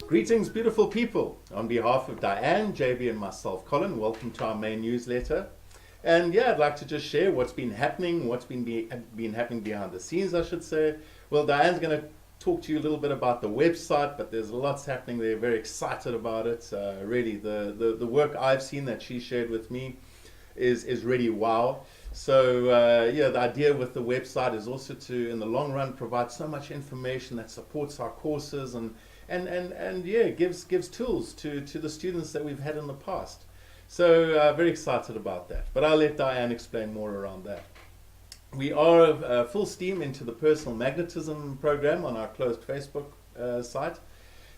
Greetings, beautiful people. On behalf of Diane, JB, and myself, Colin, welcome to our main newsletter. And yeah, I'd like to just share what's been happening, what's been happening behind the scenes, I should say. Well, Diane's going to talk to you a little bit about the website, but there's lots happening there. Very excited about it. Really, the work I've seen that she shared with me is really wow. So yeah, the idea with the website is also to, in the long run, provide so much information that supports our courses and yeah, gives tools to the students that we've had in the past. So very excited about that. But I'll let Diane explain more around that. We are full steam into the personal magnetism program on our closed Facebook site.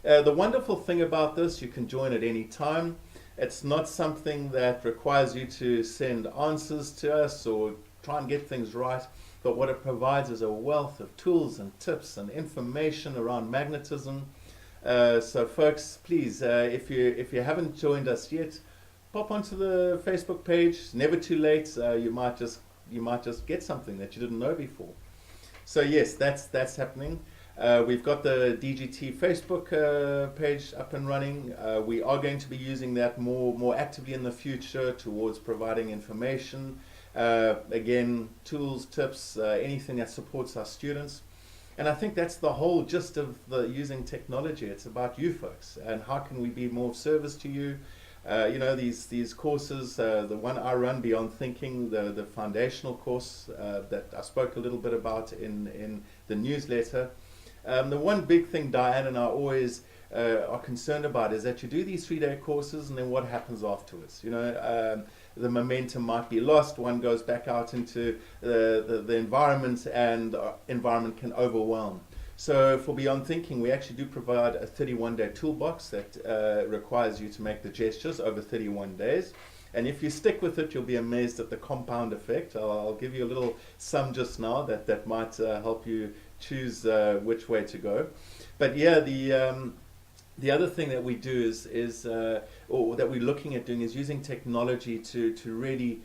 The wonderful thing about this, you can join at any time. It's not something that requires you to send answers to us or try and get things right. But what it provides is a wealth of tools and tips and information around magnetism. So folks, please, if you haven't joined us yet, pop onto the Facebook page. It's never too late. You might just get something that you didn't know before. So yes, that's happening. We've got the DGT Facebook page up and running. We are going to be using that more actively in the future towards providing information. Again, tools, tips, anything that supports our students. And I think that's the whole gist of the using technology. It's about you folks and how can we be more of service to you. You know, these courses, the one I run, Beyond Thinking, the foundational course that I spoke a little bit about in the newsletter. The one big thing Diane and I always are concerned about is that you do these 3-day courses and then what happens afterwards. You know, the momentum might be lost. One goes back out into the environment and environment can overwhelm. So for Beyond Thinking, we actually do provide a 31-day toolbox that requires you to make the gestures over 31 days. And if you stick with it, you'll be amazed at the compound effect. I'll give you a little sum just now that might help you choose which way to go. But yeah, the other thing that we do or that we're looking at doing is using technology to really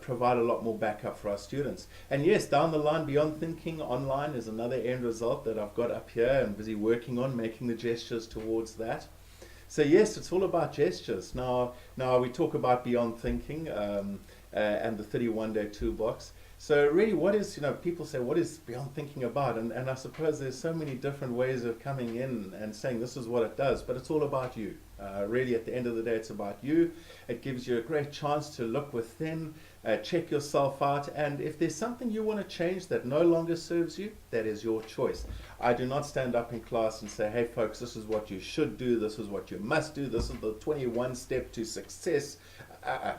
provide a lot more backup for our students. And yes, down the line, Beyond Thinking Online is another end result that I've got up here and busy working on, making the gestures towards that. So yes, it's all about gestures. Now we talk about Beyond Thinking and the 31-day toolbox. So really, what is, people say, what is Beyond Thinking about? And I suppose there's so many different ways of coming in and saying this is what it does, but it's all about you. Really, at the end of the day, it's about you. It gives you a great chance to look within, check yourself out, and if there's something you want to change that no longer serves you, that is your choice. I do not stand up in class and say, hey folks, this is what you should do, this is what you must do, this is the 21 step to success.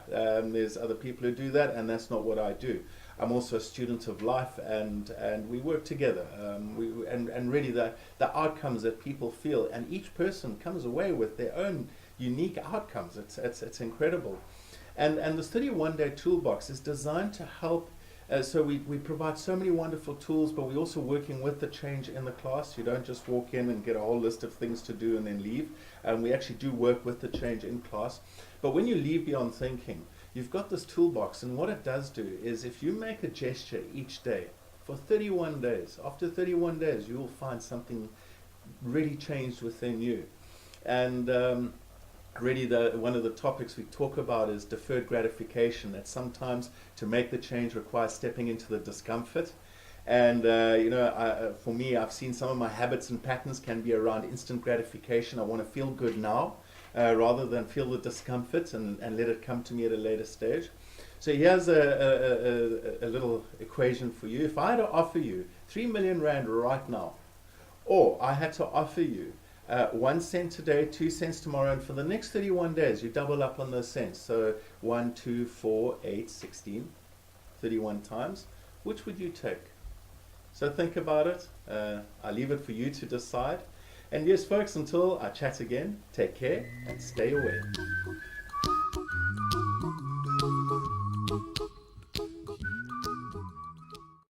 There's other people who do that, and that's not what I do. I'm also a student of life, and we work together. And really the outcomes that people feel, and each person comes away with their own unique outcomes. It's incredible. And this 31-day toolbox is designed to help. So we provide so many wonderful tools, but we're also working with the change in the class. You don't just walk in and get a whole list of things to do and then leave. We actually do work with the change in class. But when you leave Beyond Thinking, you've got this toolbox, and what it does do is if you make a gesture each day for 31 days, after 31 days, you will find something really changed within you. And really one of the topics we talk about is deferred gratification, that sometimes to make the change requires stepping into the discomfort. And for me, I've seen some of my habits and patterns can be around instant gratification. I want to feel good now. Rather than feel the discomfort and let it come to me at a later stage. So here's a little equation for you. If I had to offer you 3 million rand right now, or I had to offer you 1 cent today, 2 cents tomorrow, and for the next 31 days, you double up on those cents. So 1, 2, 4, 8, 16, 31 times. Which would you take? So think about it. I leave it for you to decide. And yes, folks, until I chat again, take care and stay away.